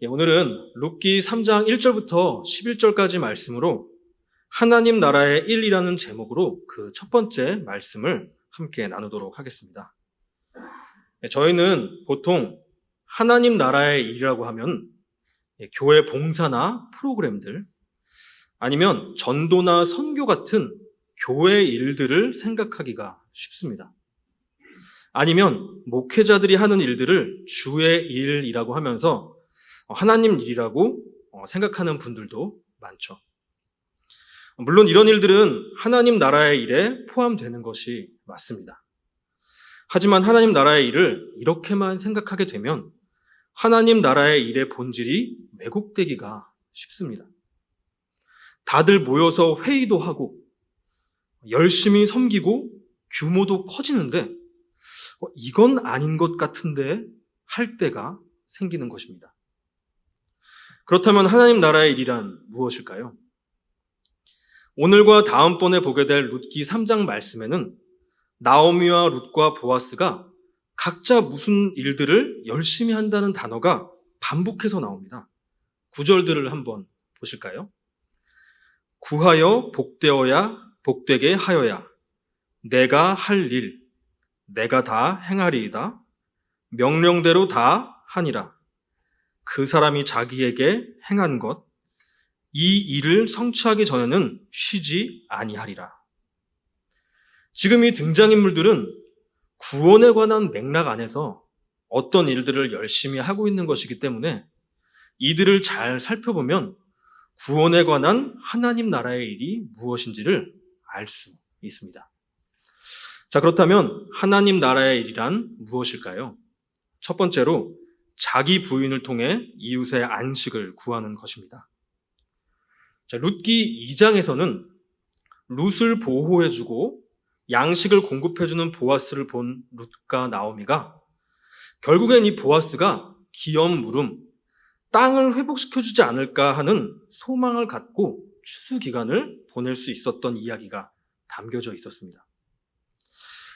오늘은 룻기 3장 1절부터 11절까지 말씀으로 하나님 나라의 일이라는 제목으로 그 첫 번째 말씀을 함께 나누도록 하겠습니다. 저희는 보통 하나님 나라의 일이라고 하면 교회 봉사나 프로그램들 아니면 전도나 선교 같은 교회 일들을 생각하기가 쉽습니다. 아니면 목회자들이 하는 일들을 주의 일이라고 하면서 하나님 일이라고 생각하는 분들도 많죠. 물론 이런 일들은 하나님 나라의 일에 포함되는 것이 맞습니다. 하지만 하나님 나라의 일을 이렇게만 생각하게 되면 하나님 나라의 일의 본질이 왜곡되기가 쉽습니다. 다들 모여서 회의도 하고 열심히 섬기고 규모도 커지는데 이건 아닌 것 같은데 할 때가 생기는 것입니다. 그렇다면 하나님 나라의 일이란 무엇일까요? 오늘과 다음번에 보게 될 룻기 3장 말씀에는 나오미와 룻과 보아스가 각자 무슨 일들을 열심히 한다는 단어가 반복해서 나옵니다. 구절들을 한번 보실까요? 구하여 복되어야 복되게 하여야 내가 할 일 내가 다 행하리이다. 명령대로 다 하니라. 그 사람이 자기에게 행한 것, 이 일을 성취하기 전에는 쉬지 아니하리라. 지금 이 등장인물들은 구원에 관한 맥락 안에서 어떤 일들을 열심히 하고 있는 것이기 때문에 이들을 잘 살펴보면 구원에 관한 하나님 나라의 일이 무엇인지를 알 수 있습니다. 자, 그렇다면 하나님 나라의 일이란 무엇일까요? 첫 번째로 자기 부인을 통해 이웃의 안식을 구하는 것입니다. 자, 룻기 2장에서는 룻을 보호해주고 양식을 공급해주는 보아스를 본 룻과 나오미가 결국엔 이 보아스가 기업 물음, 땅을 회복시켜주지 않을까 하는 소망을 갖고 추수 기간을 보낼 수 있었던 이야기가 담겨져 있었습니다.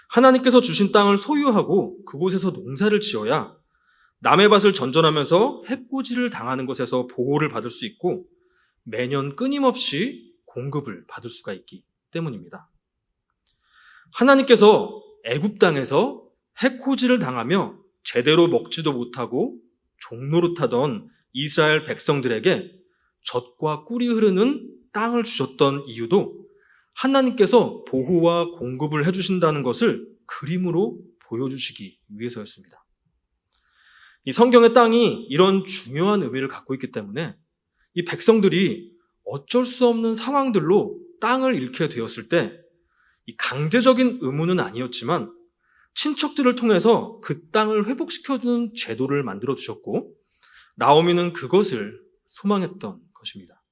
하나님께서 주신 땅을 소유하고 그곳에서 농사를 지어야 남의 밭을 전전하면서 해코지를 당하는 것에서 보호를 받을 수 있고 매년 끊임없이 공급을 받을 수가 있기 때문입니다. 하나님께서 애굽 땅에서 해코지를 당하며 제대로 먹지도 못하고 종노릇하던 이스라엘 백성들에게 젖과 꿀이 흐르는 땅을 주셨던 이유도 하나님께서 보호와 공급을 해주신다는 것을 그림으로 보여주시기 위해서였습니다. 이 성경의 땅이 이런 중요한 의미를 갖고 있기 때문에 이 백성들이 어쩔 수 없는 상황들로 땅을 잃게 되었을 때 이 강제적인 의무는 아니었지만 친척들을 통해서 그 땅을 회복시켜주는 제도를 만들어 주셨고 나오미는 그것을 소망했던 것입니다.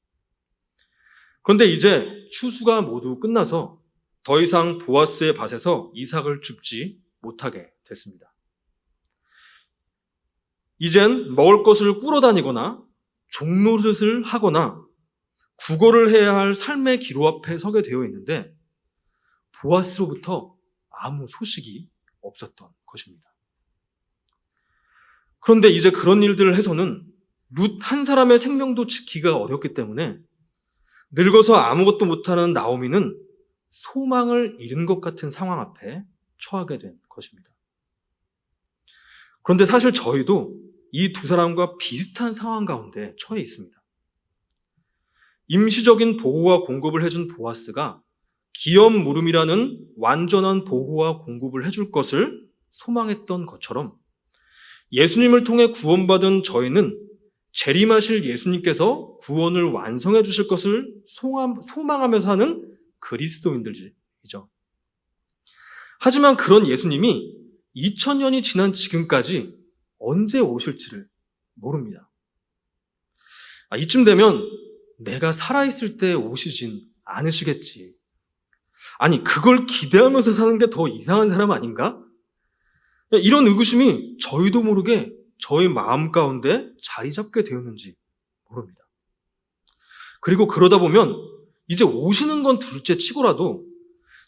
그런데 이제 추수가 모두 끝나서 더 이상 보아스의 밭에서 이삭을 줍지 못하게 됐습니다. 이젠 먹을 것을 꾸러다니거나 종노릇을 하거나 구걸을 해야 할 삶의 기로 앞에 서게 되어 있는데 보아스로부터 아무 소식이 없었던 것입니다. 그런데 이제 그런 일들을 해서는 룻 한 사람의 생명도 지키기가 어렵기 때문에 늙어서 아무것도 못하는 나오미는 소망을 잃은 것 같은 상황 앞에 처하게 된 것입니다. 그런데 사실 저희도 이 두 사람과 비슷한 상황 가운데 처해 있습니다. 임시적인 보호와 공급을 해준 보아스가 기업 물음이라는 완전한 보호와 공급을 해줄 것을 소망했던 것처럼 예수님을 통해 구원받은 저희는 재림하실 예수님께서 구원을 완성해 주실 것을 소망하며 사는 그리스도인들이죠. 하지만 그런 예수님이 2000년이 지난 지금까지 언제 오실지를 모릅니다. 이쯤 되면 내가 살아있을 때 오시진 않으시겠지. 아니, 그걸 기대하면서 사는 게 더 이상한 사람 아닌가? 이런 의구심이 저희도 모르게 저희 마음 가운데 자리 잡게 되었는지 모릅니다. 그리고 그러다 보면 이제 오시는 건 둘째 치고라도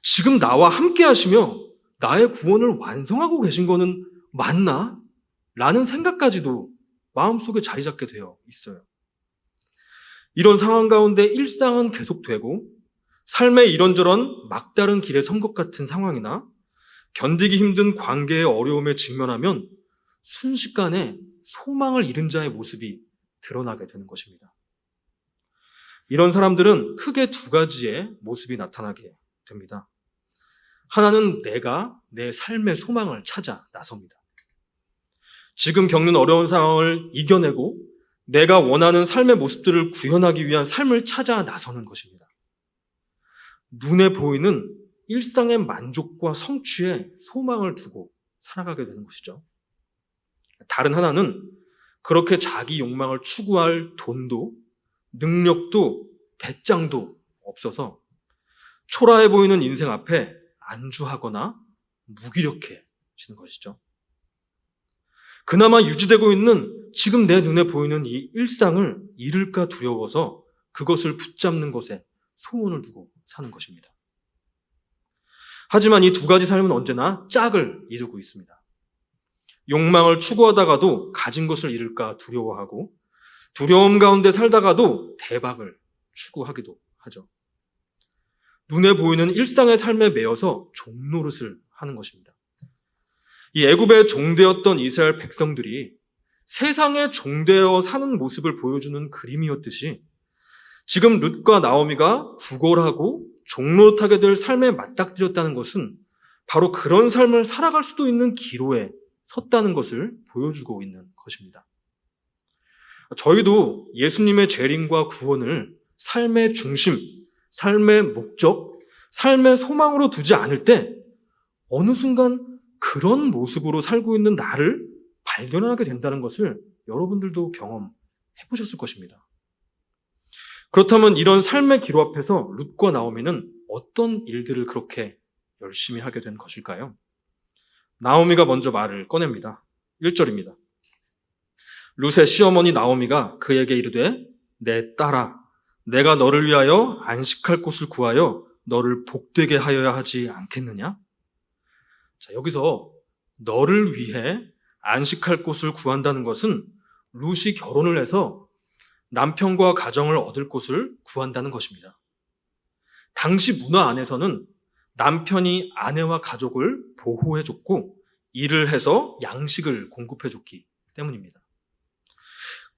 지금 나와 함께 하시며 나의 구원을 완성하고 계신 거는 맞나? 라는 생각까지도 마음속에 자리 잡게 되어 있어요. 이런 상황 가운데 일상은 계속되고 삶의 이런저런 막다른 길에 선 것 같은 상황이나 견디기 힘든 관계의 어려움에 직면하면 순식간에 소망을 잃은 자의 모습이 드러나게 되는 것입니다. 이런 사람들은 크게 두 가지의 모습이 나타나게 됩니다. 하나는 내가 내 삶의 소망을 찾아 나섭니다. 지금 겪는 어려운 상황을 이겨내고 내가 원하는 삶의 모습들을 구현하기 위한 삶을 찾아 나서는 것입니다. 눈에 보이는 일상의 만족과 성취에 소망을 두고 살아가게 되는 것이죠. 다른 하나는 그렇게 자기 욕망을 추구할 돈도 능력도 배짱도 없어서 초라해 보이는 인생 앞에 안주하거나 무기력해지는 것이죠. 그나마 유지되고 있는 지금 내 눈에 보이는 이 일상을 잃을까 두려워서 그것을 붙잡는 것에 소원을 두고 사는 것입니다. 하지만 이 두 가지 삶은 언제나 짝을 이루고 있습니다. 욕망을 추구하다가도 가진 것을 잃을까 두려워하고 두려움 가운데 살다가도 대박을 추구하기도 하죠. 눈에 보이는 일상의 삶에 매여서 종노릇을 하는 것입니다. 이 애굽의 종되었던 이스라엘 백성들이 세상에 종되어 사는 모습을 보여주는 그림이었듯이 지금 룻과 나오미가 구걸하고 종노릇하게 될 삶에 맞닥뜨렸다는 것은 바로 그런 삶을 살아갈 수도 있는 기로에 섰다는 것을 보여주고 있는 것입니다. 저희도 예수님의 재림과 구원을 삶의 중심, 삶의 목적, 삶의 소망으로 두지 않을 때 어느 순간 그런 모습으로 살고 있는 나를 발견하게 된다는 것을 여러분들도 경험해 보셨을 것입니다. 그렇다면 이런 삶의 기로 앞에서 룻과 나오미는 어떤 일들을 그렇게 열심히 하게 된 것일까요? 나오미가 먼저 말을 꺼냅니다. 1절입니다. 룻의 시어머니 나오미가 그에게 이르되 내 딸아 내가 너를 위하여 안식할 곳을 구하여 너를 복되게 하여야 하지 않겠느냐? 자, 여기서 너를 위해 안식할 곳을 구한다는 것은 룻이 결혼을 해서 남편과 가정을 얻을 곳을 구한다는 것입니다. 당시 문화 안에서는 남편이 아내와 가족을 보호해줬고 일을 해서 양식을 공급해줬기 때문입니다.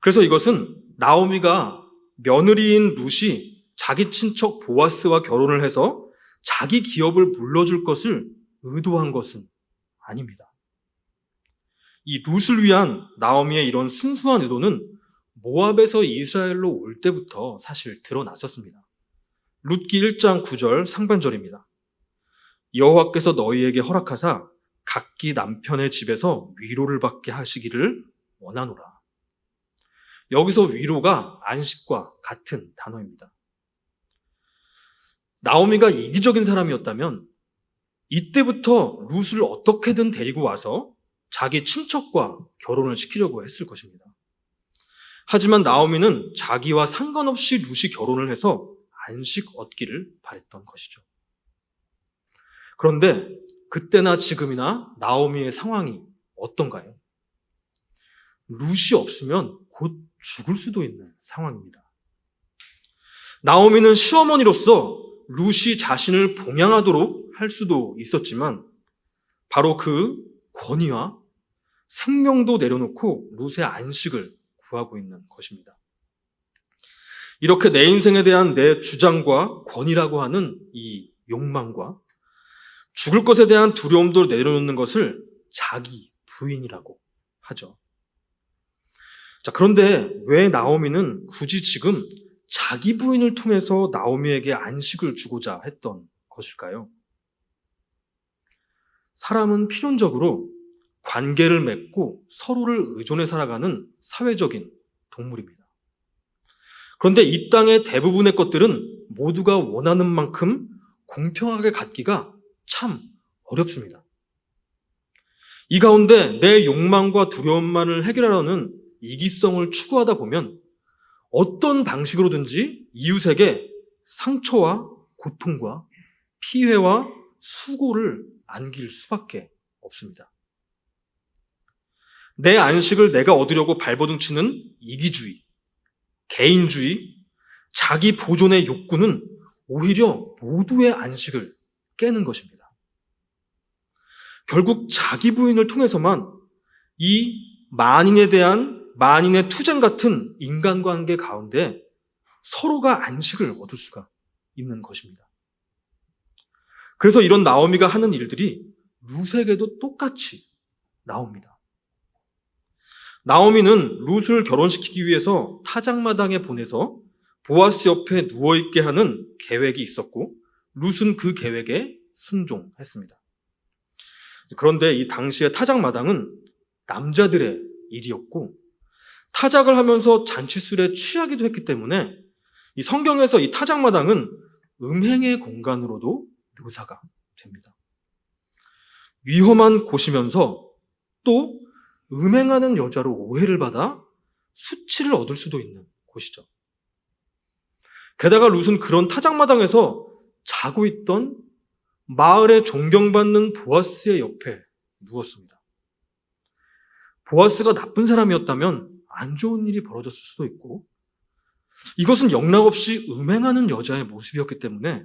그래서 이것은 나오미가 며느리인 룻이 자기 친척 보아스와 결혼을 해서 자기 기업을 물려줄 것을 의도한 것은 아닙니다. 이 룻을 위한 나오미의 이런 순수한 의도는 모압에서 이스라엘로 올 때부터 사실 드러났었습니다. 룻기 1장 9절 상반절입니다. 여호와께서 너희에게 허락하사 각기 남편의 집에서 위로를 받게 하시기를 원하노라. 여기서 위로가 안식과 같은 단어입니다. 나오미가 이기적인 사람이었다면 이때부터 룻을 어떻게든 데리고 와서 자기 친척과 결혼을 시키려고 했을 것입니다. 하지만 나오미는 자기와 상관없이 룻이 결혼을 해서 안식 얻기를 바랬던 것이죠. 그런데 그때나 지금이나 나오미의 상황이 어떤가요? 룻이 없으면 곧 죽을 수도 있는 상황입니다. 나오미는 시어머니로서 룻이 자신을 봉양하도록 할 수도 있었지만 바로 그 권위와 생명도 내려놓고 룻의 안식을 구하고 있는 것입니다. 이렇게 내 인생에 대한 내 주장과 권위라고 하는 이 욕망과 죽을 것에 대한 두려움도 내려놓는 것을 자기 부인이라고 하죠. 자, 그런데 왜 나오미는 굳이 지금 자기 부인을 통해서 나오미에게 안식을 주고자 했던 것일까요? 사람은 필연적으로 관계를 맺고 서로를 의존해 살아가는 사회적인 동물입니다. 그런데 이 땅의 대부분의 것들은 모두가 원하는 만큼 공평하게 갖기가 참 어렵습니다. 이 가운데 내 욕망과 두려움만을 해결하려는 이기성을 추구하다 보면 어떤 방식으로든지 이웃에게 상처와 고통과 피해와 수고를 안길 수밖에 없습니다. 내 안식을 내가 얻으려고 발버둥치는 이기주의, 개인주의, 자기 보존의 욕구는 오히려 모두의 안식을 깨는 것입니다. 결국 자기 부인을 통해서만 이 만인에 대한 만인의 투쟁 같은 인간관계 가운데 서로가 안식을 얻을 수가 있는 것입니다. 그래서 이런 나오미가 하는 일들이 룻에게도 똑같이 나옵니다. 나오미는 룻을 결혼시키기 위해서 타작마당에 보내서 보아스 옆에 누워있게 하는 계획이 있었고 룻은 그 계획에 순종했습니다. 그런데 이 당시의 타작마당은 남자들의 일이었고 타작을 하면서 잔치술에 취하기도 했기 때문에 이 성경에서 이 타작마당은 음행의 공간으로도 묘사가 됩니다. 위험한 곳이면서 또 음행하는 여자로 오해를 받아 수치를 얻을 수도 있는 곳이죠. 게다가 룻은 그런 타작마당에서 자고 있던 마을에 존경받는 보아스의 옆에 누웠습니다. 보아스가 나쁜 사람이었다면 안 좋은 일이 벌어졌을 수도 있고 이것은 영락없이 음행하는 여자의 모습이었기 때문에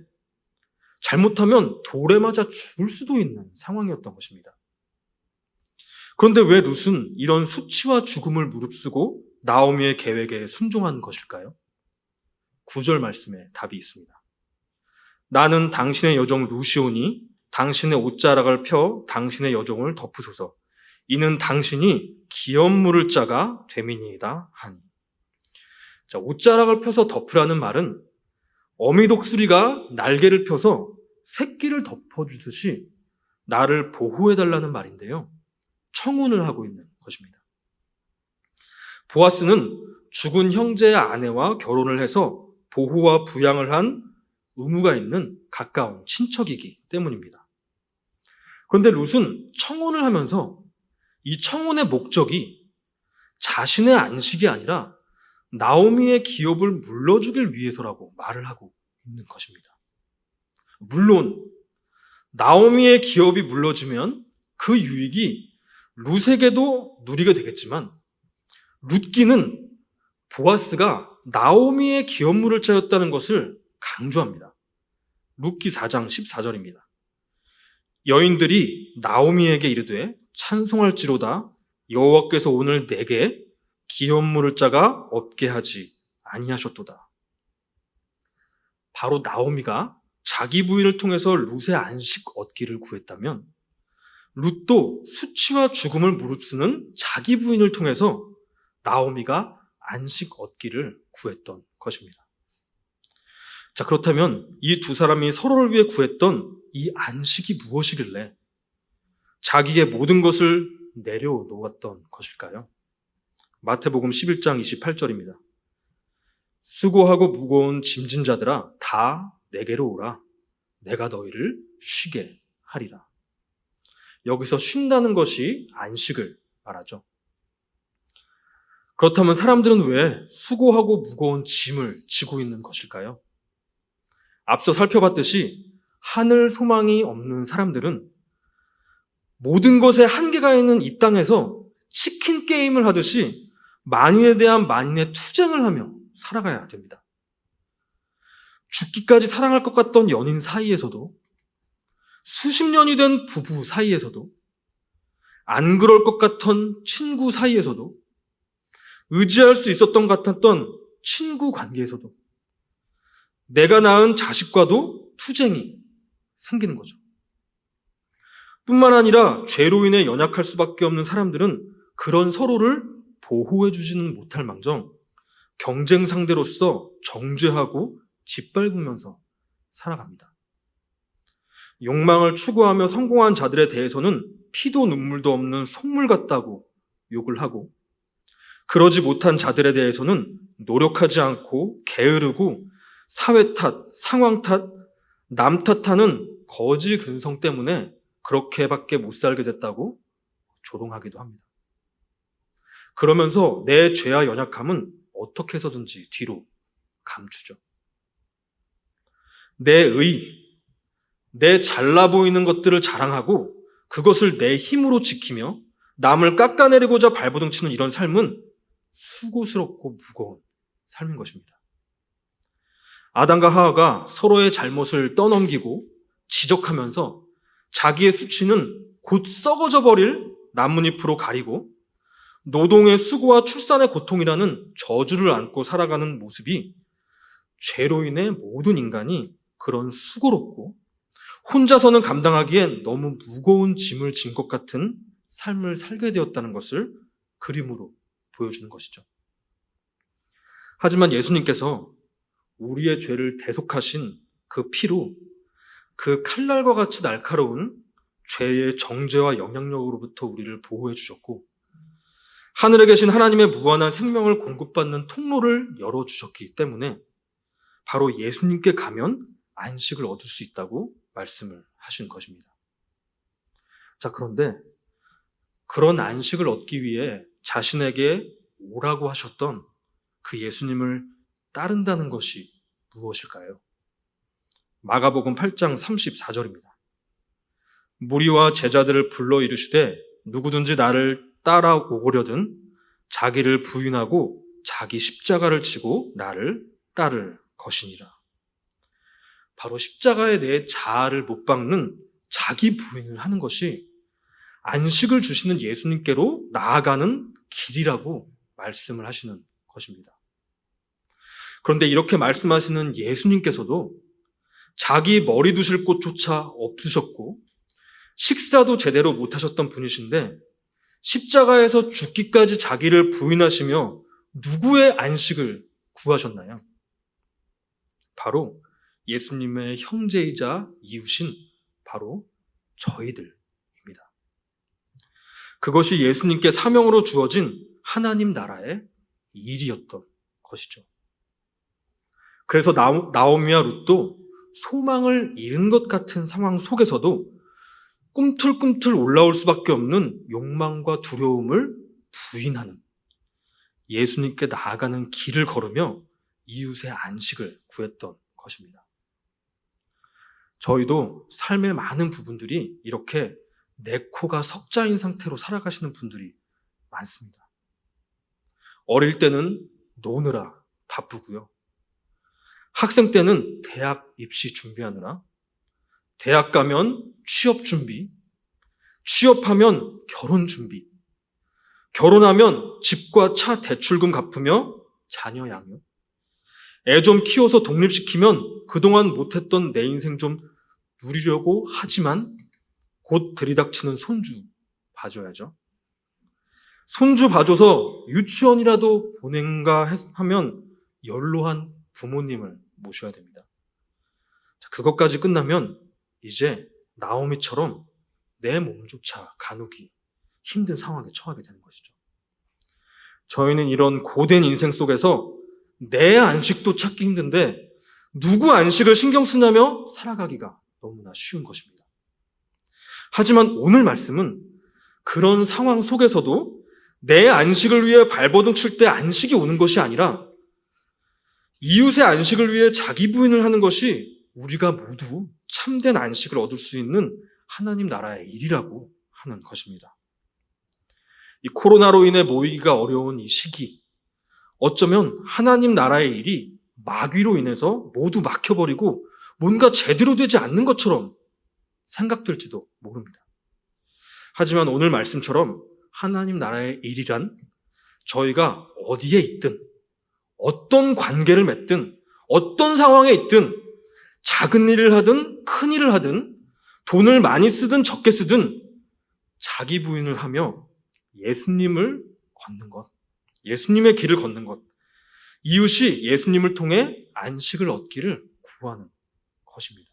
잘못하면 돌에 맞아 죽을 수도 있는 상황이었던 것입니다. 그런데 왜 룻은 이런 수치와 죽음을 무릅쓰고 나오미의 계획에 순종한 것일까요? 9절 말씀에 답이 있습니다. 나는 당신의 여종 룻이오니 당신의 옷자락을 펴 당신의 여종을 덮으소서. 이는 당신이 기업 물을 자가 됨이니이다 하니. 자, 옷자락을 펴서 덮으라는 말은 어미 독수리가 날개를 펴서 새끼를 덮어주듯이 나를 보호해달라는 말인데요. 청혼을 하고 있는 것입니다. 보아스는 죽은 형제의 아내와 결혼을 해서 보호와 부양을 한 의무가 있는 가까운 친척이기 때문입니다. 그런데 룻은 청혼을 하면서 이 청혼의 목적이 자신의 안식이 아니라 나오미의 기업을 물러주길 위해서라고 말을 하고 있는 것입니다. 물론 나오미의 기업이 물러지면 그 유익이 룻에게도 누리게 되겠지만 룻기는 보아스가 나오미의 기업 물을 자였다는 것을 강조합니다. 룻기 4장 14절입니다. 여인들이 나오미에게 이르되 찬송할지로다 여호와께서 오늘 내게 기업 물을 자가 없게 하지 아니하셨도다. 바로 나오미가 자기 부인을 통해서 룻의 안식 얻기를 구했다면 룻도 수치와 죽음을 무릅쓰는 자기 부인을 통해서 나오미가 안식 얻기를 구했던 것입니다. 자, 그렇다면 이 두 사람이 서로를 위해 구했던 이 안식이 무엇이길래 자기의 모든 것을 내려놓았던 것일까요? 마태복음 11장 28절입니다. 수고하고 무거운 짐진 자들아 다 내게로 오라. 내가 너희를 쉬게 하리라. 여기서 쉰다는 것이 안식을 말하죠. 그렇다면 사람들은 왜 수고하고 무거운 짐을 지고 있는 것일까요? 앞서 살펴봤듯이 하늘 소망이 없는 사람들은 모든 것에 한계가 있는 이 땅에서 치킨 게임을 하듯이 만인에 대한 만인의 투쟁을 하며 살아가야 됩니다. 죽기까지 사랑할 것 같던 연인 사이에서도 수십 년이 된 부부 사이에서도 안 그럴 것 같던 친구 사이에서도 의지할 수 있었던 것 같았던 친구 관계에서도 내가 낳은 자식과도 투쟁이 생기는 거죠. 뿐만 아니라 죄로 인해 연약할 수밖에 없는 사람들은 그런 서로를 보호해주지는 못할 망정 경쟁 상대로서 정죄하고 짓밟으면서 살아갑니다. 욕망을 추구하며 성공한 자들에 대해서는 피도 눈물도 없는 속물 같다고 욕을 하고 그러지 못한 자들에 대해서는 노력하지 않고 게으르고 사회 탓, 상황 탓, 남 탓하는 거지 근성 때문에 그렇게밖에 못 살게 됐다고 조롱하기도 합니다. 그러면서 내 죄와 연약함은 어떻게 해서든지 뒤로 감추죠. 내 잘나 보이는 것들을 자랑하고 그것을 내 힘으로 지키며 남을 깎아내리고자 발버둥치는 이런 삶은 수고스럽고 무거운 삶인 것입니다. 아담과 하와가 서로의 잘못을 떠넘기고 지적하면서 자기의 수치는 곧 썩어져 버릴 나뭇잎으로 가리고 노동의 수고와 출산의 고통이라는 저주를 안고 살아가는 모습이 죄로 인해 모든 인간이 그런 수고롭고 혼자서는 감당하기엔 너무 무거운 짐을 진 것 같은 삶을 살게 되었다는 것을 그림으로 보여주는 것이죠. 하지만 예수님께서 우리의 죄를 대속하신 그 피로 그 칼날과 같이 날카로운 죄의 정죄와 영향력으로부터 우리를 보호해 주셨고 하늘에 계신 하나님의 무한한 생명을 공급받는 통로를 열어주셨기 때문에 바로 예수님께 가면 안식을 얻을 수 있다고 말씀을 하신 것입니다. 자, 그런데 그런 안식을 얻기 위해 자신에게 오라고 하셨던 그 예수님을 따른다는 것이 무엇일까요? 마가복음 8장 34절입니다. 무리와 제자들을 불러 이르시되 누구든지 나를 따라오려든 자기를 부인하고 자기 십자가를 지고 나를 따를 것이니라. 바로 십자가에 내 자아를 못 박는 자기 부인을 하는 것이 안식을 주시는 예수님께로 나아가는 길이라고 말씀을 하시는 것입니다. 그런데 이렇게 말씀하시는 예수님께서도 자기 머리 두실 곳조차 없으셨고 식사도 제대로 못하셨던 분이신데 십자가에서 죽기까지 자기를 부인하시며 누구의 안식을 구하셨나요? 바로 예수님의 형제이자 이웃인 바로 저희들입니다. 그것이 예수님께 사명으로 주어진 하나님 나라의 일이었던 것이죠. 그래서 나오미와 룻도 소망을 잃은 것 같은 상황 속에서도 꿈틀꿈틀 올라올 수밖에 없는 욕망과 두려움을 부인하는 예수님께 나아가는 길을 걸으며 이웃의 안식을 구했던 것입니다. 저희도 삶의 많은 부분들이 이렇게 내 코가 석자인 상태로 살아가시는 분들이 많습니다. 어릴 때는 노느라 바쁘고요. 학생 때는 대학 입시 준비하느라, 대학 가면 취업 준비, 취업하면 결혼 준비, 결혼하면 집과 차 대출금 갚으며 자녀 양육, 애 좀 키워서 독립시키면 그동안 못했던 내 인생 좀 누리려고 하지만 곧 들이닥치는 손주 봐줘야죠. 손주 봐줘서 유치원이라도 보낸가 하면 연로한 부모님을 모셔야 됩니다. 그것까지 끝나면 이제 나오미처럼 내 몸조차 가누기 힘든 상황에 처하게 되는 것이죠. 저희는 이런 고된 인생 속에서 내 안식도 찾기 힘든데 누구 안식을 신경 쓰냐며 살아가기가 너무나 쉬운 것입니다. 하지만 오늘 말씀은 그런 상황 속에서도 내 안식을 위해 발버둥 칠 때 안식이 오는 것이 아니라 이웃의 안식을 위해 자기 부인을 하는 것이 우리가 모두 참된 안식을 얻을 수 있는 하나님 나라의 일이라고 하는 것입니다. 이 코로나로 인해 모이기가 어려운 이 시기, 어쩌면 하나님 나라의 일이 마귀로 인해서 모두 막혀버리고 뭔가 제대로 되지 않는 것처럼 생각될지도 모릅니다. 하지만 오늘 말씀처럼 하나님 나라의 일이란 저희가 어디에 있든 어떤 관계를 맺든 어떤 상황에 있든 작은 일을 하든 큰 일을 하든 돈을 많이 쓰든 적게 쓰든 자기 부인을 하며 예수님을 걷는 것, 예수님의 길을 걷는 것, 이웃이 예수님을 통해 안식을 얻기를 구하는 것입니다.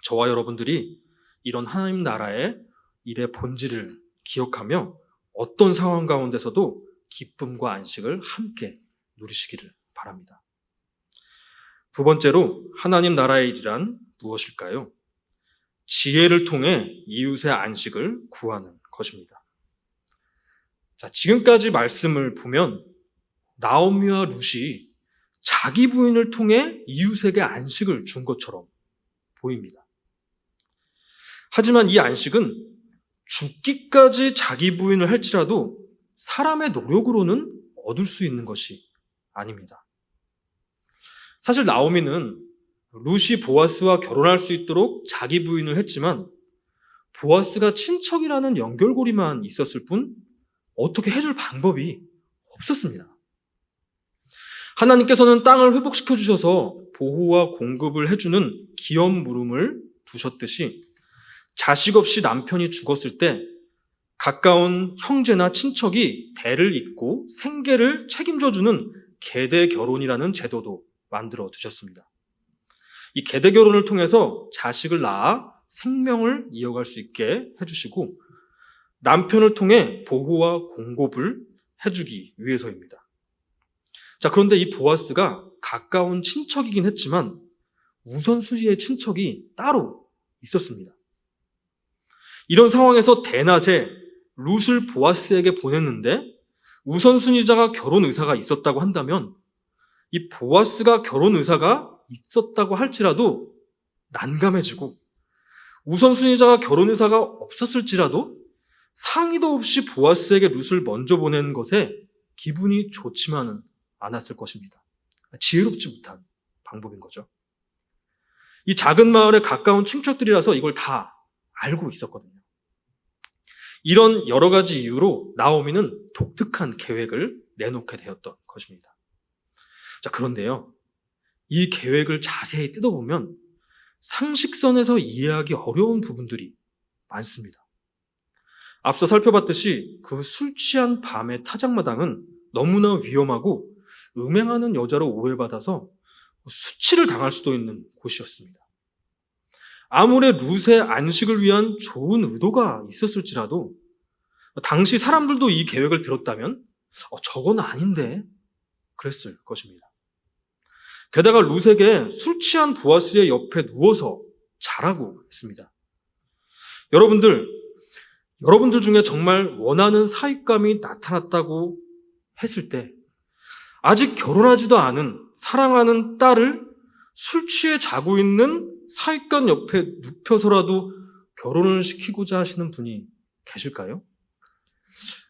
저와 여러분들이 이런 하나님 나라의 일의 본질을 기억하며 어떤 상황 가운데서도 기쁨과 안식을 함께 누리시기를 바랍니다. 두 번째로 하나님 나라의 일이란 무엇일까요? 지혜를 통해 이웃의 안식을 구하는 것입니다. 자, 지금까지 말씀을 보면 나오미와 룻이 자기 부인을 통해 이웃에게 안식을 준 것처럼 보입니다. 하지만 이 안식은 죽기까지 자기 부인을 할지라도 사람의 노력으로는 얻을 수 있는 것이 아닙니다. 사실 나오미는 룻이 보아스와 결혼할 수 있도록 자기 부인을 했지만 보아스가 친척이라는 연결고리만 있었을 뿐 어떻게 해줄 방법이 없었습니다. 하나님께서는 땅을 회복시켜 주셔서 보호와 공급을 해주는 기업 물음을 두셨듯이 자식 없이 남편이 죽었을 때 가까운 형제나 친척이 대를 잇고 생계를 책임져주는 계대 결혼이라는 제도도 만들어 두셨습니다. 이 계대 결혼을 통해서 자식을 낳아 생명을 이어갈 수 있게 해주시고 남편을 통해 보호와 공급을 해주기 위해서입니다. 자, 그런데 이 보아스가 가까운 친척이긴 했지만 우선순위의 친척이 따로 있었습니다. 이런 상황에서 대낮에 룻을 보아스에게 보냈는데 우선순위자가 결혼 의사가 있었다고 한다면 이 보아스가 결혼 의사가 있었다고 할지라도 난감해지고 우선순위자가 결혼 의사가 없었을지라도 상의도 없이 보아스에게 룻을 먼저 보낸 것에 기분이 좋지만은 않았을 것입니다. 지혜롭지 못한 방법인 거죠. 이 작은 마을에 가까운 친척들이라서 이걸 다 알고 있었거든요. 이런 여러 가지 이유로 나오미는 독특한 계획을 내놓게 되었던 것입니다. 자, 그런데요. 이 계획을 자세히 뜯어보면 상식선에서 이해하기 어려운 부분들이 많습니다. 앞서 살펴봤듯이 그 술 취한 밤의 타작마당은 너무나 위험하고 음행하는 여자로 오해받아서 수치를 당할 수도 있는 곳이었습니다. 아무리 룻의 안식을 위한 좋은 의도가 있었을지라도 당시 사람들도 이 계획을 들었다면 저건 아닌데 그랬을 것입니다. 게다가 룻에게 술 취한 보아스의 옆에 누워서 자라고 했습니다. 여러분들 중에 정말 원하는 사윗감이 나타났다고 했을 때 아직 결혼하지도 않은 사랑하는 딸을 술 취해 자고 있는 사윗감 옆에 눕혀서라도 결혼을 시키고자 하시는 분이 계실까요?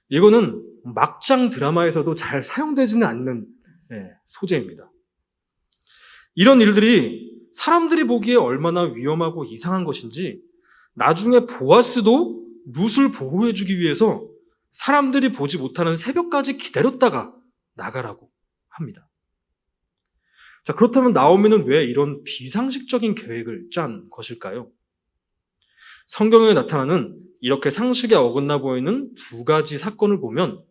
이거는 막장 드라마에서도 잘 사용되지는 않는 소재입니다. 이런 일들이 사람들이 보기에 얼마나 위험하고 이상한 것인지 나중에 보아스도 룻을 보호해주기 위해서 사람들이 보지 못하는 새벽까지 기다렸다가 나가라고 합니다. 자, 그렇다면 나오미는 왜 이런 비상식적인 계획을 짠 것일까요? 성경에 나타나는 이렇게 상식에 어긋나 보이는 두 가지 사건을 보면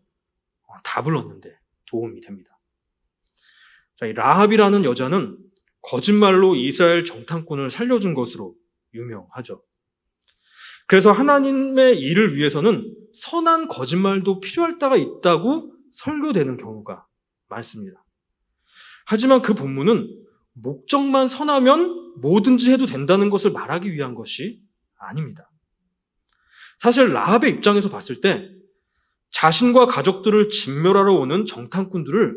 답을 얻는데 도움이 됩니다. 자, 이 라합이라는 여자는 거짓말로 이스라엘 정탐꾼을 살려준 것으로 유명하죠. 그래서 하나님의 일을 위해서는 선한 거짓말도 필요할 때가 있다고 설교되는 경우가 많습니다. 하지만 그 본문은 목적만 선하면 뭐든지 해도 된다는 것을 말하기 위한 것이 아닙니다. 사실 라합의 입장에서 봤을 때 자신과 가족들을 진멸하러 오는 정탐꾼들을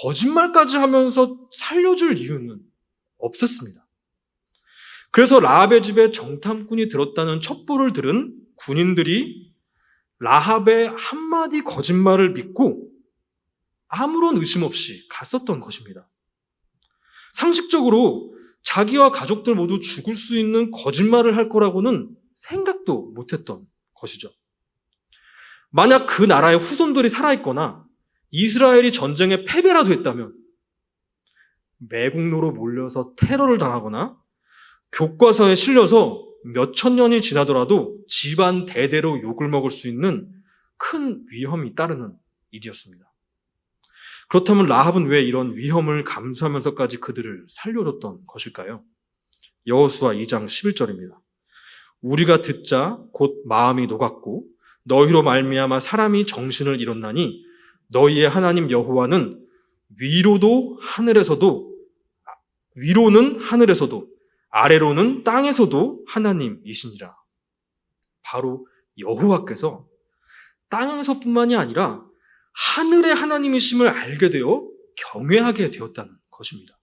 거짓말까지 하면서 살려줄 이유는 없었습니다. 그래서 라합의 집에 정탐꾼이 들었다는 첩보를 들은 군인들이 라합의 한마디 거짓말을 믿고 아무런 의심 없이 갔었던 것입니다. 상식적으로 자기와 가족들 모두 죽을 수 있는 거짓말을 할 거라고는 생각도 못했던 것이죠. 만약 그 나라의 후손들이 살아있거나 이스라엘이 전쟁에 패배라도 했다면 매국노로 몰려서 테러를 당하거나 교과서에 실려서 몇천 년이 지나더라도 집안 대대로 욕을 먹을 수 있는 큰 위험이 따르는 일이었습니다. 그렇다면 라합은 왜 이런 위험을 감수하면서까지 그들을 살려줬던 것일까요? 여호수아 2장 11절입니다. 우리가 듣자 곧 마음이 녹았고 너희로 말미암아 사람이 정신을 잃었나니 너희의 하나님 여호와는 위로는 하늘에서도 아래로는 땅에서도 하나님이시니라. 바로 여호와께서 땅에서뿐만이 아니라 하늘의 하나님이심을 알게 되어 경외하게 되었다는 것입니다.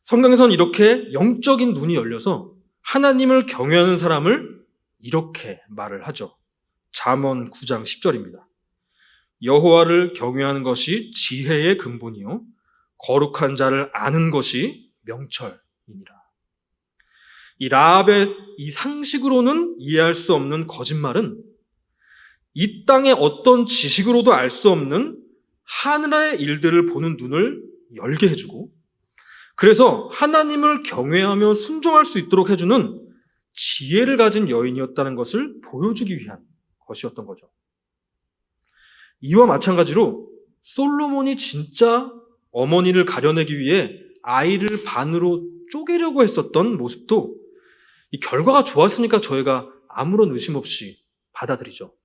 성경에서는 이렇게 영적인 눈이 열려서 하나님을 경외하는 사람을 이렇게 말을 하죠. 잠언 9장 10절입니다. 여호와를 경외하는 것이 지혜의 근본이요 거룩한 자를 아는 것이 명철이니라. 이 라합의 이 상식으로는 이해할 수 없는 거짓말은 이 땅의 어떤 지식으로도 알 수 없는 하늘의 일들을 보는 눈을 열게 해주고, 그래서 하나님을 경외하며 순종할 수 있도록 해주는 지혜를 가진 여인이었다는 것을 보여주기 위한 것이었던 거죠. 이와 마찬가지로 솔로몬이 진짜 어머니를 가려내기 위해 아이를 반으로 쪼개려고 했었던 모습도 이 결과가 좋았으니까 저희가 아무런 의심 없이 받아들이죠.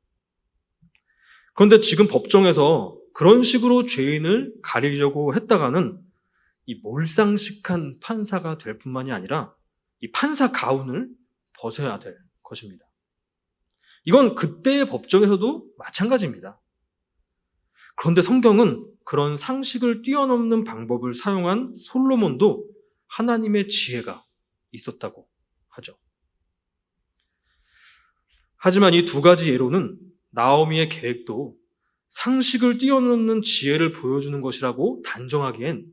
그런데 지금 법정에서 그런 식으로 죄인을 가리려고 했다가는 이 몰상식한 판사가 될 뿐만이 아니라 이 판사 가운을 벗어야 될 것입니다. 이건 그때의 법정에서도 마찬가지입니다. 그런데 성경은 그런 상식을 뛰어넘는 방법을 사용한 솔로몬도 하나님의 지혜가 있었다고 하죠. 하지만 이 두 가지 예로는 나오미의 계획도 상식을 뛰어넘는 지혜를 보여주는 것이라고 단정하기엔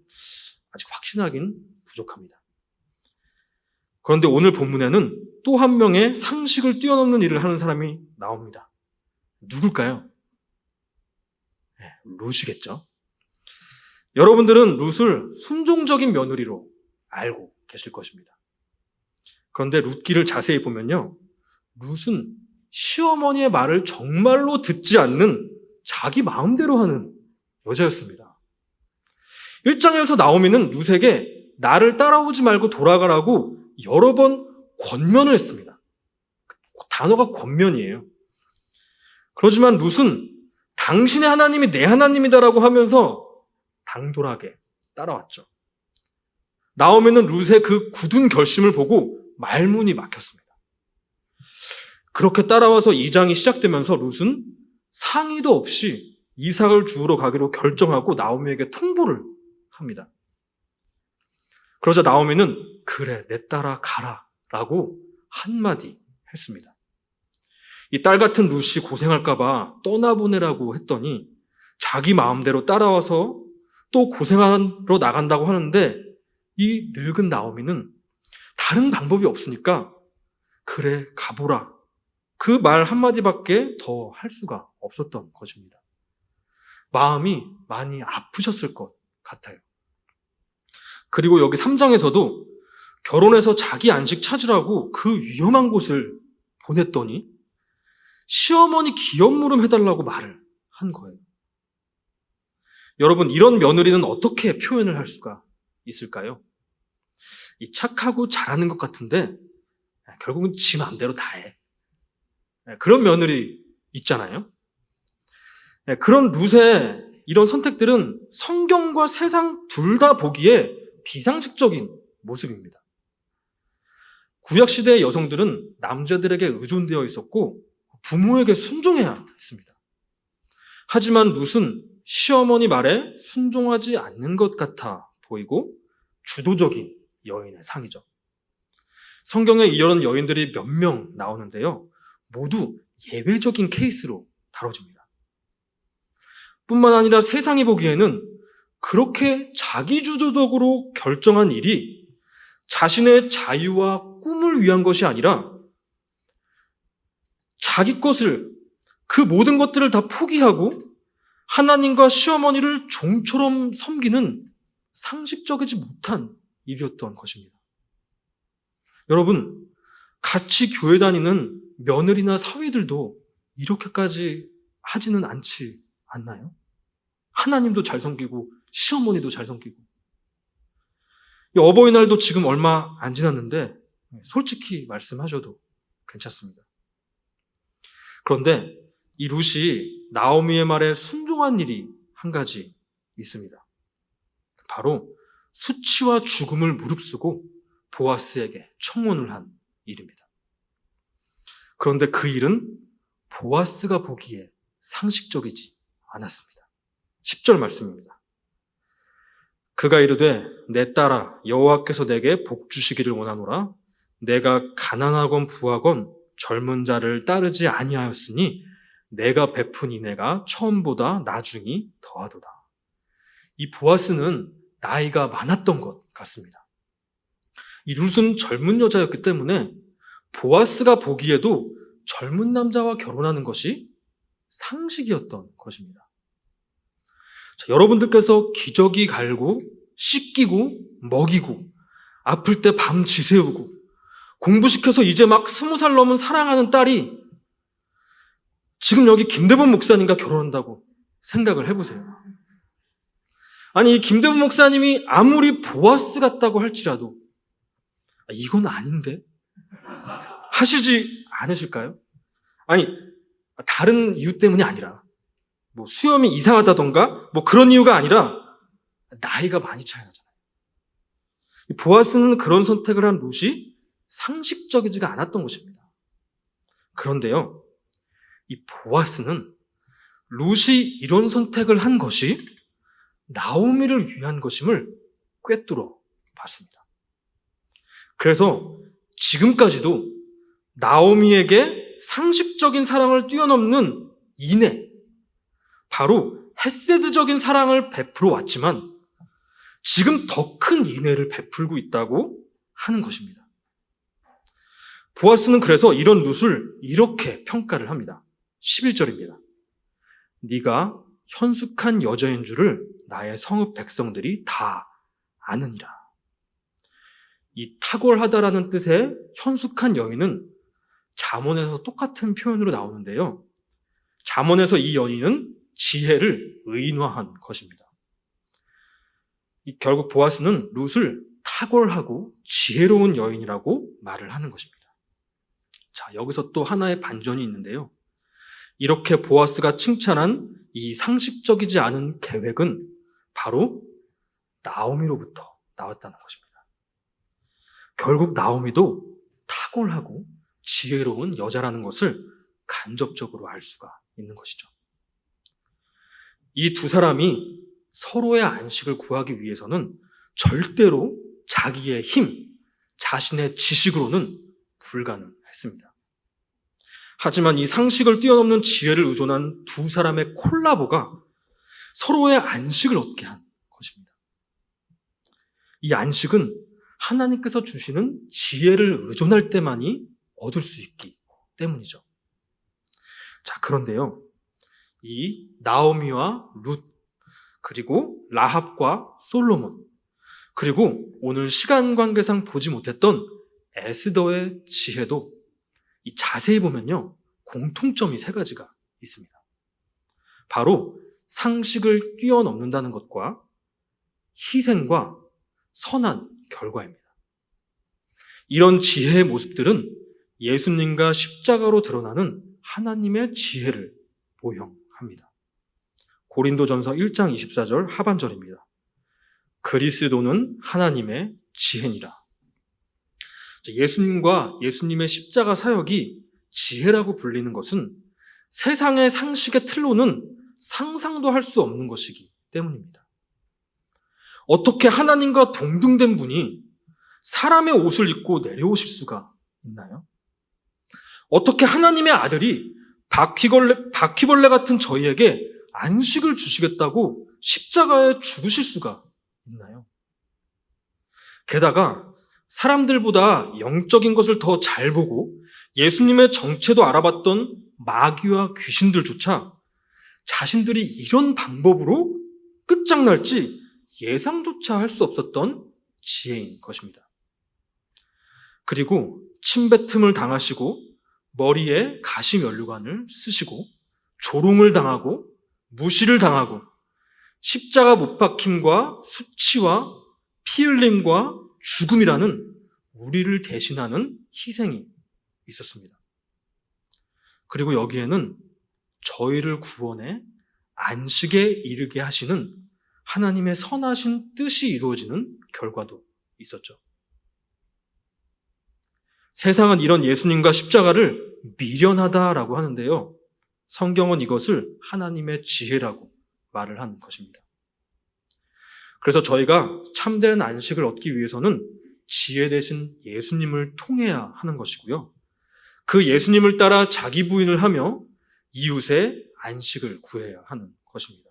아직 확신하긴 부족합니다. 그런데 오늘 본문에는 또 한 명의 상식을 뛰어넘는 일을 하는 사람이 나옵니다. 누굴까요? 룻이겠죠. 여러분들은 룻을 순종적인 며느리로 알고 계실 것입니다. 그런데 룻기를 자세히 보면요, 룻은 시어머니의 말을 정말로 듣지 않는 자기 마음대로 하는 여자였습니다. 1장에서 나오미는 룻에게 나를 따라오지 말고 돌아가라고 여러 번 권면을 했습니다. 단어가 권면이에요. 그렇지만 룻은 당신의 하나님이 내 하나님이다라고 하면서 당돌하게 따라왔죠. 나오미는 룻의 그 굳은 결심을 보고 말문이 막혔습니다. 그렇게 따라와서 2장이 시작되면서 룻은 상의도 없이 이삭을 주우러 가기로 결정하고 나오미에게 통보를 합니다. 그러자 나오미는 그래, 내 따라 가라 라고 한마디 했습니다. 이 딸 같은 룻이 고생할까봐 떠나보내라고 했더니 자기 마음대로 따라와서 또 고생하러 나간다고 하는데, 이 늙은 나오미는 다른 방법이 없으니까 그래, 가보라, 그 말 한마디밖에 더 할 수가 없었던 것입니다. 마음이 많이 아프셨을 것 같아요. 그리고 여기 3장에서도 결혼해서 자기 안식 찾으라고 그 위험한 곳을 보냈더니 시어머니 기업 물음 해달라고 말을 한 거예요. 여러분, 이런 며느리는 어떻게 표현을 할 수가 있을까요? 이 착하고 잘하는 것 같은데 결국은 지 마음대로 다 해. 그런 며느리 있잖아요. 그런 룻의 이런 선택들은 성경과 세상 둘 다 보기에 비상식적인 모습입니다. 구약시대의 여성들은 남자들에게 의존되어 있었고 부모에게 순종해야 했습니다. 하지만 룻은 시어머니 말에 순종하지 않는 것 같아 보이고 주도적인 여인의 상이죠. 성경에 이런 여인들이 몇 명 나오는데요, 모두 예외적인 케이스로 다뤄집니다. 뿐만 아니라 세상이 보기에는 그렇게 자기주도적으로 결정한 일이 자신의 자유와 꿈을 위한 것이 아니라 자기 것을, 그 모든 것들을 다 포기하고 하나님과 시어머니를 종처럼 섬기는 상식적이지 못한 일이었던 것입니다. 여러분, 같이 교회 다니는 며느리나 사위들도 이렇게까지 하지는 않지 않나요? 하나님도 잘 섬기고 시어머니도 잘 섬기고. 어버이날도 지금 얼마 안 지났는데 솔직히 말씀하셔도 괜찮습니다. 그런데 이 룻이 나오미의 말에 순종한 일이 한 가지 있습니다. 바로 수치와 죽음을 무릅쓰고 보아스에게 청혼을 한 일입니다. 그런데 그 일은 보아스가 보기에 상식적이지 않았습니다. 10절 말씀입니다. 그가 이르되 내 딸아, 여호와께서 내게 복 주시기를 원하노라. 내가 가난하건 부하건 젊은 자를 따르지 아니하였으니 내가 베푼 인애가 처음보다 나중이 더하도다. 이 보아스는 나이가 많았던 것 같습니다. 이 룻은 젊은 여자였기 때문에 보아스가 보기에도 젊은 남자와 결혼하는 것이 상식이었던 것입니다. 자, 여러분들께서 기저귀 갈고 씻기고 먹이고 아플 때 밤 지새우고 공부시켜서 이제 막 20살 넘은 사랑하는 딸이 지금 여기 김대범 목사님과 결혼한다고 생각을 해보세요. 아니, 이 김대범 목사님이 아무리 보아스 같다고 할지라도 이건 아닌데? 하시지 않으실까요? 아니, 다른 이유 때문이 아니라 뭐 수염이 이상하다던가 뭐 그런 이유가 아니라 나이가 많이 차이 나잖아요. 보아스는 그런 선택을 한 룻이 상식적이지가 않았던 것입니다. 그런데요, 이 보아스는 룻이 이런 선택을 한 것이 나오미를 위한 것임을 꿰뚫어 봤습니다. 그래서 지금까지도 나오미에게 상식적인 사랑을 뛰어넘는 인애, 바로 헤세드적인 사랑을 베풀어 왔지만 지금 더 큰 인애를 베풀고 있다고 하는 것입니다. 보아스는 그래서 이런 룻을 이렇게 평가를 합니다. 11절입니다. 네가 현숙한 여자인 줄을 나의 성읍 백성들이 다 아느니라. 이 탁월하다라는 뜻의 현숙한 여인은 잠언에서 똑같은 표현으로 나오는데요. 잠언에서 이 여인은 지혜를 의인화한 것입니다. 결국 보아스는 룻을 탁월하고 지혜로운 여인이라고 말을 하는 것입니다. 자, 여기서 또 하나의 반전이 있는데요. 이렇게 보아스가 칭찬한 이 상식적이지 않은 계획은 바로 나오미로부터 나왔다는 것입니다. 결국 나오미도 탁월하고 지혜로운 여자라는 것을 간접적으로 알 수가 있는 것이죠. 이 두 사람이 서로의 안식을 구하기 위해서는 절대로 자기의 힘, 자신의 지식으로는 불가능했습니다. 하지만 이 상식을 뛰어넘는 지혜를 의존한 두 사람의 콜라보가 서로의 안식을 얻게 한 것입니다. 이 안식은 하나님께서 주시는 지혜를 의존할 때만이 얻을 수 있기 때문이죠. 자, 그런데요, 이 나오미와 룻, 그리고 라합과 솔로몬, 그리고 오늘 시간 관계상 보지 못했던 에스더의 지혜도 이 자세히 보면요, 공통점이 세 가지가 있습니다. 바로 상식을 뛰어넘는다는 것과 희생과 선한 결과입니다. 이런 지혜의 모습들은 예수님과 십자가로 드러나는 하나님의 지혜를 모형합니다. 고린도전서 1장 24절 하반절입니다. 그리스도는 하나님의 지혜니라. 예수님과 예수님의 십자가 사역이 지혜라고 불리는 것은 세상의 상식의 틀로는 상상도 할 수 없는 것이기 때문입니다. 어떻게 하나님과 동등된 분이 사람의 옷을 입고 내려오실 수가 있나요? 어떻게 하나님의 아들이 바퀴벌레 같은 저희에게 안식을 주시겠다고 십자가에 죽으실 수가 있나요? 게다가 사람들보다 영적인 것을 더 잘 보고 예수님의 정체도 알아봤던 마귀와 귀신들조차 자신들이 이런 방법으로 끝장날지 예상조차 할 수 없었던 지혜인 것입니다. 그리고 침뱉음을 당하시고 머리에 가시면류관을 쓰시고 조롱을 당하고 무시를 당하고 십자가 못 박힘과 수치와 피 흘림과 죽음이라는 우리를 대신하는 희생이 있었습니다. 그리고 여기에는 저희를 구원해 안식에 이르게 하시는 하나님의 선하신 뜻이 이루어지는 결과도 있었죠. 세상은 이런 예수님과 십자가를 미련하다라고 하는데요. 성경은 이것을 하나님의 지혜라고 말을 하는 것입니다. 그래서 저희가 참된 안식을 얻기 위해서는 지혜 대신 예수님을 통해야 하는 것이고요. 그 예수님을 따라 자기 부인을 하며 이웃의 안식을 구해야 하는 것입니다.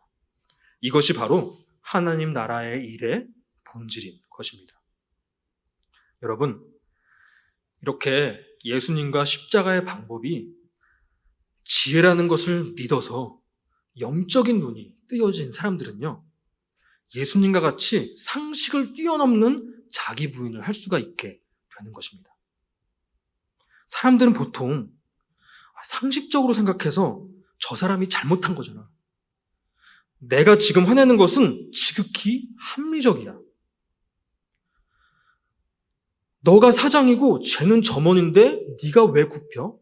이것이 바로 하나님 나라의 일의 본질인 것입니다. 여러분, 이렇게 예수님과 십자가의 방법이 지혜라는 것을 믿어서 영적인 눈이 뜨여진 사람들은요, 예수님과 같이 상식을 뛰어넘는 자기 부인을 할 수가 있게 되는 것입니다. 사람들은 보통 상식적으로 생각해서 저 사람이 잘못한 거잖아. 내가 지금 화내는 것은 지극히 합리적이야. 너가 사장이고 쟤는 점원인데 네가 왜 굽혀?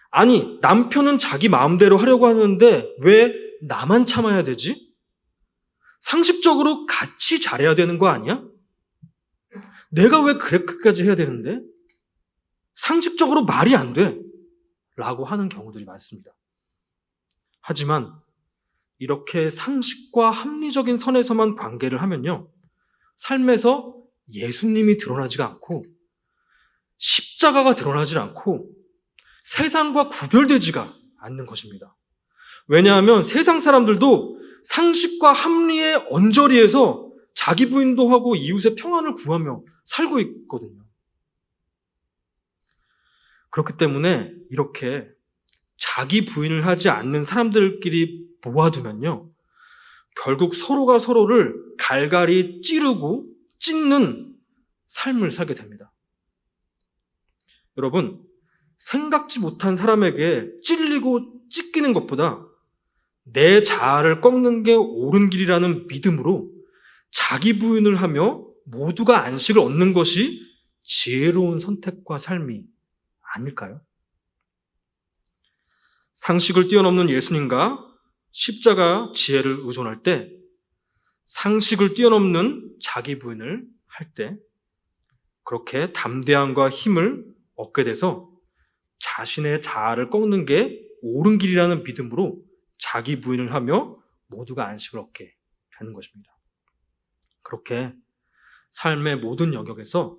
아니, 남편은 자기 마음대로 하려고 하는데 왜 나만 참아야 되지? 상식적으로 같이 잘해야 되는 거 아니야? 내가 왜 그렇게까지 해야 되는데? 상식적으로 말이 안 돼. 라고 하는 경우들이 많습니다. 하지만 이렇게 상식과 합리적인 선에서만 관계를 하면요, 삶에서 예수님이 드러나지가 않고 십자가가 드러나지 않고 세상과 구별되지가 않는 것입니다. 왜냐하면 세상 사람들도 상식과 합리의 언저리에서 자기 부인도 하고 이웃의 평안을 구하며 살고 있거든요. 그렇기 때문에 이렇게 자기 부인을 하지 않는 사람들끼리 모아두면요, 결국 서로가 서로를 갈갈이 찌르고 찢는 삶을 살게 됩니다. 여러분, 생각지 못한 사람에게 찔리고 찢기는 것보다 내 자아를 꺾는 게 옳은 길이라는 믿음으로 자기 부인을 하며 모두가 안식을 얻는 것이 지혜로운 선택과 삶이 아닐까요? 상식을 뛰어넘는 예수님과 십자가 지혜를 의존할 때, 상식을 뛰어넘는 자기 부인을 할 때 그렇게 담대함과 힘을 얻게 돼서 자신의 자아를 꺾는 게 옳은 길이라는 믿음으로 자기 부인을 하며 모두가 안식을 얻게 되는 것입니다. 그렇게 삶의 모든 영역에서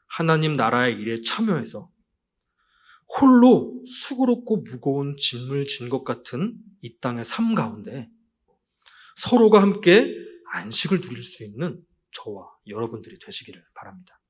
하나님 나라의 일에 참여해서 홀로 수고롭고 무거운 짐을 진 것 같은 이 땅의 삶 가운데 서로가 함께 안식을 누릴 수 있는 저와 여러분들이 되시기를 바랍니다.